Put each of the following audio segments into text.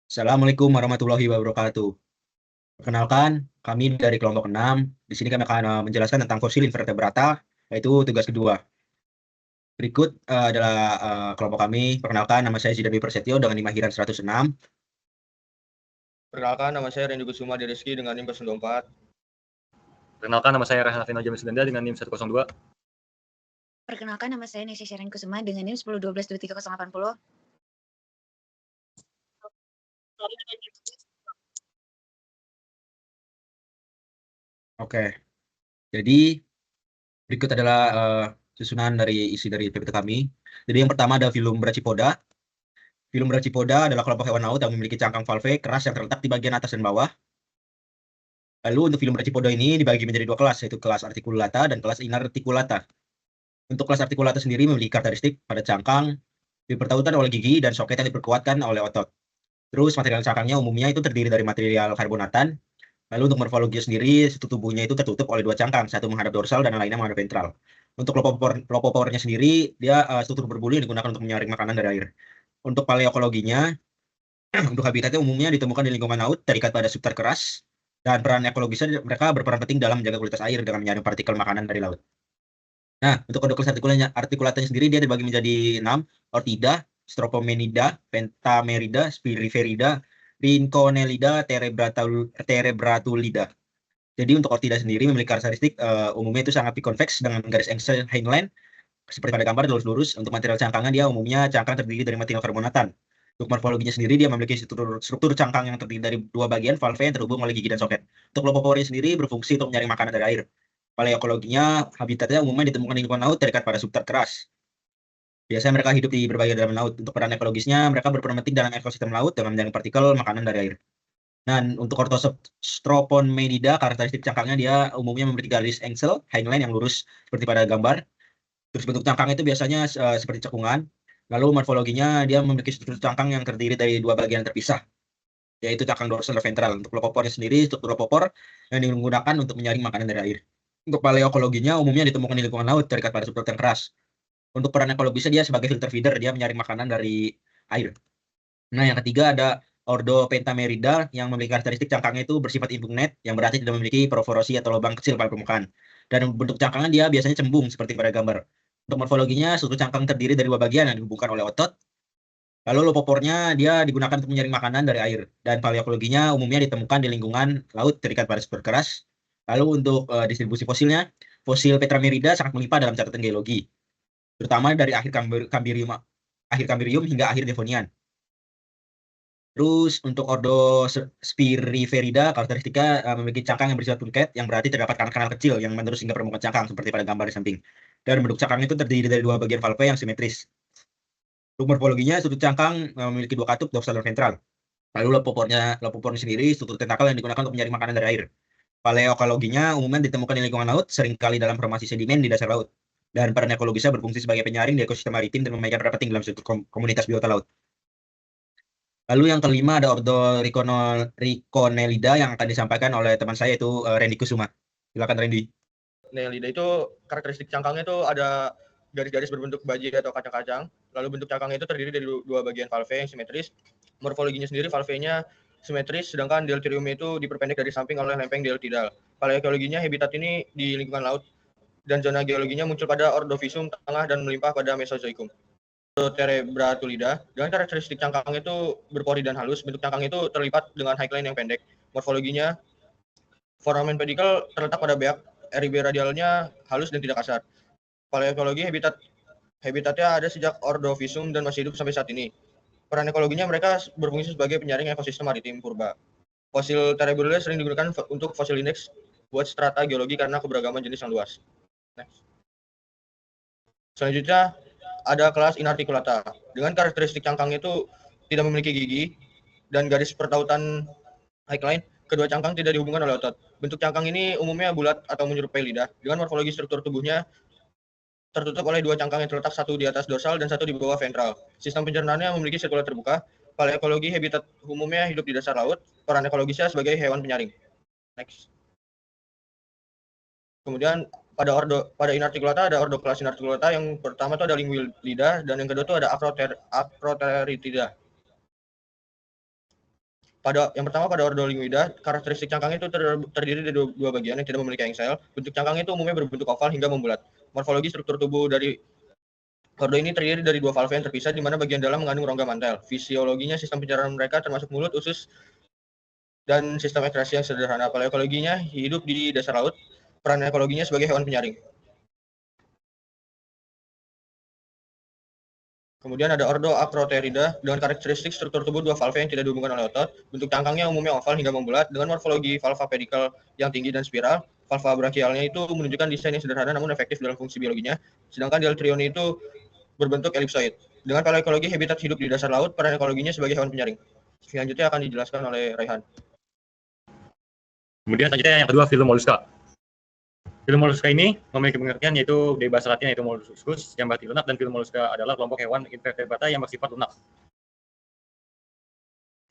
Assalamualaikum warahmatullahi wabarakatuh. Perkenalkan, kami dari kelompok 6. Di sini kami akan menjelaskan tentang fosil invertebrata, yaitu tugas kedua. Berikut adalah kelompok kami. Perkenalkan, nama saya Zidan Dwi Prasetyo dengan NIM akhiran 106. Perkenalkan, nama saya Randy Kusuma Dereski dengan NIM 024. Perkenalkan, nama saya Rehan Alvin James Sudanda dengan NIM 102. Perkenalkan, nama saya Nesya Sharon Kusuma dengan NIM 1012238080. Oke, jadi berikut adalah susunan dari isi dari PPT kami. Jadi yang pertama ada filum Brachypoda. Filum Brachypoda adalah kelompok hewan laut yang memiliki cangkang valve keras yang terletak di bagian atas dan bawah. Lalu untuk filum Brachypoda ini dibagi menjadi dua kelas, yaitu kelas articulata dan kelas inarticulata. Untuk kelas artikulata sendiri memiliki karakteristik pada cangkang dipertautkan oleh gigi dan soket yang diperkuatkan oleh otot. Terus material cangkangnya umumnya itu terdiri dari material karbonatan. Lalu untuk morfologi sendiri, struktur tubuhnya itu tertutup oleh dua cangkang, satu menghadap dorsal dan lainnya menghadap ventral. Untuk lopopornya sendiri, dia struktur berbulu yang digunakan untuk menyaring makanan dari air. Untuk paleokologinya, untuk habitatnya umumnya ditemukan di lingkungan laut, terikat pada substrat keras, dan peran ekologisnya mereka berperan penting dalam menjaga kualitas air dengan menyaring partikel makanan dari laut. Nah, untuk kode kelas artikulatanya sendiri dia dibagi menjadi 6, Ortida, Stropomenida, Pentamerida, Spiriferida, Rinconellida, Terebratulida. Jadi untuk Ortida sendiri memiliki karakteristik umumnya itu sangat convex dengan garis engsel hindline seperti pada gambar lurus-lurus. Untuk material cangkangnya dia umumnya cangkang terdiri dari material karbonatan. Untuk morfologinya sendiri dia memiliki struktur cangkang yang terdiri dari dua bagian valve yang terhubung oleh gigi dan soket. Untuk lopopornya sendiri berfungsi untuk menyaring makanan dari air. Paleokologinya, habitatnya umumnya ditemukan di lingkungan laut terikat pada substrat keras. Biasanya mereka hidup di berbagai dalam laut. Untuk peran ekologisnya, mereka berperan penting dalam ekosistem laut dengan menjaring partikel makanan dari air. Dan untuk Orthostroponmenida, karakteristik cangkangnya dia umumnya memiliki garis engsel, hindline yang lurus seperti pada gambar. Terus bentuk cangkang itu biasanya seperti cekungan. Lalu morfologinya dia memiliki struktur cangkang yang terdiri dari dua bagian terpisah, yaitu cangkang dorsal dan ventral. Untuk lopopornya sendiri, struktur lopopor yang digunakan untuk menyaring makanan dari air. Untuk paleokologinya umumnya ditemukan di lingkungan laut terikat pada substrat yang keras. Untuk peran ekologisnya dia sebagai filter feeder, dia menyaring makanan dari air. Nah, yang ketiga ada Ordo Pentamerida yang memiliki karakteristik cangkangnya itu bersifat impugnet, yang berarti tidak memiliki poroforosi atau lubang kecil pada permukaan. Dan bentuk cangkangnya dia biasanya cembung seperti pada gambar. Untuk morfologinya, struktur cangkang terdiri dari dua bagian yang dihubungkan oleh otot. Lalu lopopornya dia digunakan untuk menyaring makanan dari air. Dan paleokologinya umumnya ditemukan di lingkungan laut terikat pada substrat keras. Lalu untuk distribusi fosilnya, fosil Petramerida sangat melimpah dalam catatan geologi, terutama dari akhir Cambrium hingga akhir Devonian. Terus untuk Ordo Spiriferida, karakteristika memiliki cangkang yang bersifat punket, yang berarti terdapat kanal-kanal kecil yang menerus hingga permukaan cangkang, seperti pada gambar di samping. Dan bentuk cangkang itu terdiri dari dua bagian valve yang simetris. Untuk morfologinya, sudut cangkang memiliki dua katup, dorsal dan ventral. Lalu lopopornya sendiri, struktur tentakel yang digunakan untuk menyaring makanan dari air. Paleokologinya umumnya ditemukan di lingkungan laut, seringkali dalam formasi sedimen di dasar laut. Dan peran ekologisnya berfungsi sebagai penyaring di ekosistem maritim dan memainkan peran penting dalam struktur komunitas biota laut. Lalu yang kelima ada Ordo Riconellida yang akan disampaikan oleh teman saya itu Randy Kusuma. Silakan Randy. Nelida itu karakteristik cangkangnya itu ada garis-garis berbentuk baji atau kacang-kacang. Lalu bentuk cangkangnya itu terdiri dari dua bagian valve yang simetris. Morfologinya sendiri valvenya simetris, sedangkan deltirium itu diperpendek dari samping oleh lempeng deltidal. Paleokologinya habitat ini di lingkungan laut dan zona geologinya muncul pada Ordovisium tengah dan melimpah pada Mesozoikum. Terebratulida dengan karakteristik cangkang itu berpori dan halus. Bentuk cangkang itu terlipat dengan high-line yang pendek. Morfologinya foramen pedikel terletak pada beak, eribe radialnya halus dan tidak kasar. Paleokologi habitatnya ada sejak Ordovisium dan masih hidup sampai saat ini. Peran ekologinya mereka berfungsi sebagai penyaring ekosistem maritim purba. Fosil Terebratulida sering digunakan untuk fosil indeks buat strata geologi karena keberagaman jenis yang luas. Next. Selanjutnya ada kelas inarticulata. Dengan karakteristik cangkang itu tidak memiliki gigi dan garis pertautan high-line, kedua cangkang tidak dihubungkan oleh otot. Bentuk cangkang ini umumnya bulat atau menyerupai lidah, dengan morfologi struktur tubuhnya tertutup oleh dua cangkang yang terletak satu di atas dorsal dan satu di bawah ventral. Sistem pencernaannya memiliki sirkular terbuka. Paleokologi habitat umumnya hidup di dasar laut, peran ekologisnya sebagai hewan penyaring. Next. Kemudian pada inarticulata ada ordo kelas inarticulata. Yang pertama itu ada linguilida dan yang kedua itu ada Acroteritida. Yang pertama pada Ordolinguida, karakteristik cangkangnya itu terdiri dari dua bagian yang tidak memiliki engsel. Bentuk cangkangnya itu umumnya berbentuk oval hingga membulat. Morfologi struktur tubuh dari ordo ini terdiri dari dua valve yang terpisah, di mana bagian dalam mengandung rongga mantel. Fisiologinya sistem pencernaan mereka termasuk mulut, usus, dan sistem ekstrasi yang sederhana. Paleokologinya hidup di dasar laut. Peran ekologinya sebagai hewan penyaring. Kemudian ada Ordo Acroterida dengan karakteristik struktur tubuh dua valve yang tidak dihubungkan oleh otot. Bentuk cangkangnya umumnya oval hingga membulat dengan morfologi valva pedikal yang tinggi dan spiral. Valva brachialnya itu menunjukkan desain yang sederhana namun efektif dalam fungsi biologinya. Sedangkan Deltrioni itu berbentuk elipsoid. Dengan paleoekologi habitat hidup di dasar laut, peran ekologinya sebagai hewan penyaring. Selanjutnya akan dijelaskan oleh Raihan. Kemudian selanjutnya yang kedua, filum molluska. Filum molluska ini memiliki pengertian yaitu dari bahasa Latin yaitu molluscus yang berarti lunak, dan filum molluska adalah kelompok hewan invertebrata yang bersifat lunak.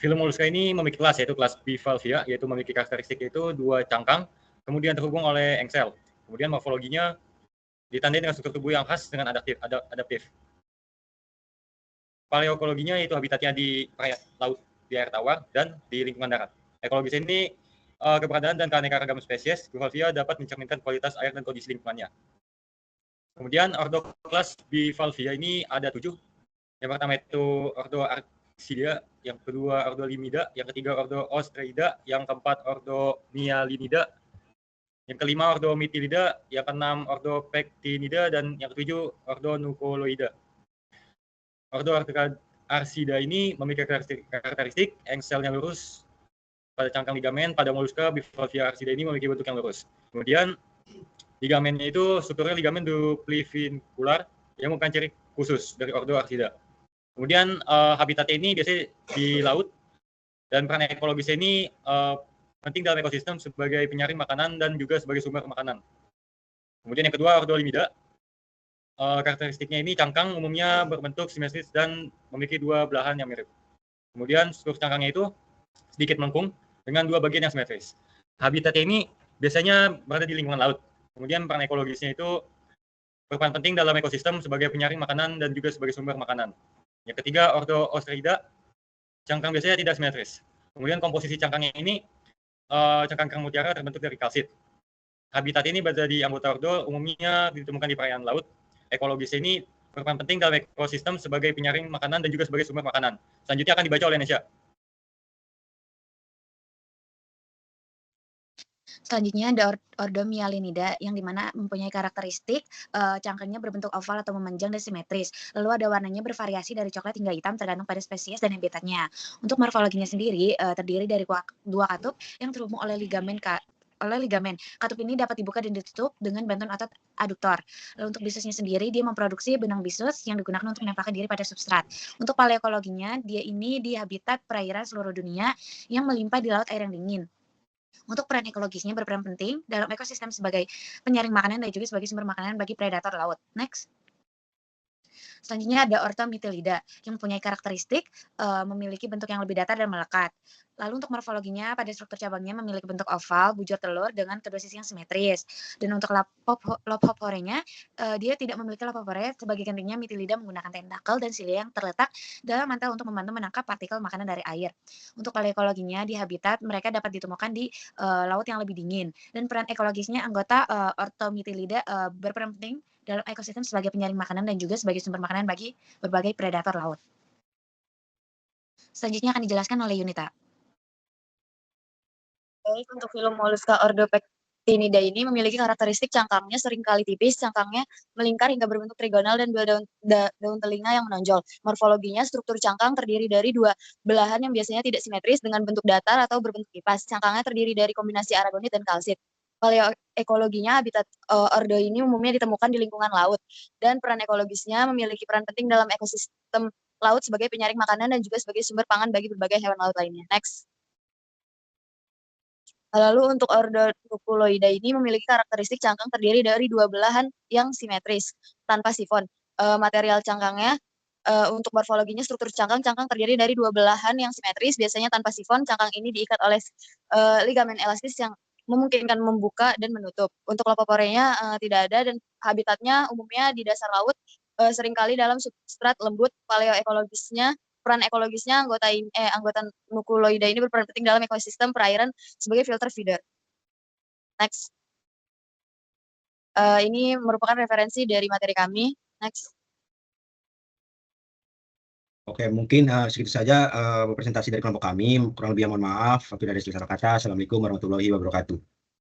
Filum molluska ini memiliki kelas yaitu kelas Bivalvia, yaitu memiliki karakteristik yaitu dua cangkang, kemudian terhubung oleh engsel. Kemudian morfologinya ditandai dengan struktur tubuh yang khas dengan adaptif. Paleokologinya yaitu habitatnya di laut, di air tawar, dan di lingkungan darat. Ekologis ini keberadaan dan keanekaragaman spesies Bivalvia dapat mencerminkan kualitas air dan kondisi lingkungannya. Kemudian ordo kelas Bivalvia ini ada 7. Yang pertama itu ordo Arcsidea, yang kedua ordo Limida, yang ketiga ordo Ostreida, yang keempat ordo Mialinida, yang kelima ordo Mytilida, yang keenam ordo Pectinida, dan yang ketujuh ordo Nucoloida. Ordo Arcida ini memiliki karakteristik engselnya lurus pada cangkang ligamen. Pada molluska Bivalvia Arcida ini memiliki bentuk yang lurus. Kemudian ligamennya itu strukturnya ligamen duplivincular yang merupakan ciri khusus dari ordo Arcida. Kemudian habitatnya ini biasanya di laut, dan peran ekologisnya ini penting dalam ekosistem sebagai penyaring makanan dan juga sebagai sumber makanan. Kemudian yang kedua ordo Limida, karakteristiknya ini cangkang umumnya berbentuk simetris dan memiliki dua belahan yang mirip. Kemudian struktur cangkangnya itu sedikit melengkung dengan dua bagian yang simetris. Habitatnya ini biasanya berada di lingkungan laut. Kemudian peran ekologisnya itu berperan penting dalam ekosistem sebagai penyaring makanan dan juga sebagai sumber makanan. Yang ketiga, ordo Ostreida, cangkang biasanya tidak simetris. Kemudian komposisi cangkangnya ini cangkang kerang mutiara terbentuk dari kalsit. Habitat ini berada di anggota ordo, umumnya ditemukan di perairan laut. Ekologis ini berperan penting dalam ekosistem sebagai penyaring makanan dan juga sebagai sumber makanan. Selanjutnya akan dibaca oleh Nesya. Selanjutnya ada ordo Mialinida yang dimana mempunyai karakteristik cangkangnya berbentuk oval atau memanjang dan simetris. Lalu ada warnanya bervariasi dari coklat hingga hitam tergantung pada spesies dan habitatnya. Untuk morfologinya sendiri terdiri dari dua katup yang terhubung oleh ligamen. Katup ini dapat dibuka dan ditutup dengan bantuan otot aduktor. Lalu untuk bisusnya sendiri, dia memproduksi benang bisus yang digunakan untuk menempelkan diri pada substrat. Untuk paleokologinya, dia ini di habitat perairan seluruh dunia yang melimpah di laut air yang dingin. Untuk peran ekologisnya berperan penting dalam ekosistem sebagai penyaring makanan dan juga sebagai sumber makanan bagi predator laut. Next. Selanjutnya ada Ordo Mytilida yang mempunyai karakteristik memiliki bentuk yang lebih datar dan melekat. Lalu untuk morfologinya pada struktur cabangnya memiliki bentuk oval, bujur telur dengan kedua sisi yang simetris. Dan untuk lobhophorenya, dia tidak memiliki lobhophore. Sebagai gantinya Mytilida menggunakan tentakel dan silia yang terletak dalam mantel untuk membantu menangkap partikel makanan dari air. Untuk paleokologinya di habitat mereka dapat ditemukan di laut yang lebih dingin. Dan peran ekologisnya anggota Ordo Mytilida berperan penting dalam ekosistem sebagai penyaring makanan dan juga sebagai sumber makanan bagi berbagai predator laut. Selanjutnya akan dijelaskan oleh Yunita. Baik, untuk filum molluska ordo Pectinida ini memiliki karakteristik cangkangnya seringkali tipis, cangkangnya melingkar hingga berbentuk trigonal dan dua daun telinga yang menonjol. Morfologinya, struktur cangkang terdiri dari dua belahan yang biasanya tidak simetris dengan bentuk datar atau berbentuk kipas. Cangkangnya terdiri dari kombinasi aragonit dan kalsit. Paleoekologinya, habitat ordo ini umumnya ditemukan di lingkungan laut, dan peran ekologisnya memiliki peran penting dalam ekosistem laut sebagai penyaring makanan dan juga sebagai sumber pangan bagi berbagai hewan laut lainnya. Next. Lalu untuk ordo Nucoloida ini memiliki karakteristik cangkang terdiri dari dua belahan yang simetris, tanpa sifon. Material cangkangnya, untuk morfologinya struktur cangkang terdiri dari dua belahan yang simetris, biasanya tanpa sifon. Cangkang ini diikat oleh ligamen elastis yang memungkinkan membuka dan menutup. Untuk lobhophorenya tidak ada dan habitatnya umumnya di dasar laut, seringkali dalam substrat lembut. Paleoekologisnya peran ekologisnya anggota nucleoida ini berperan penting dalam ekosistem perairan sebagai filter feeder. Next. Ini merupakan referensi dari materi kami. Next. Oke, mungkin segitu saja presentasi dari kelompok kami. Kurang lebih mohon maaf. Apabila ada salah kata. Assalamualaikum warahmatullahi wabarakatuh.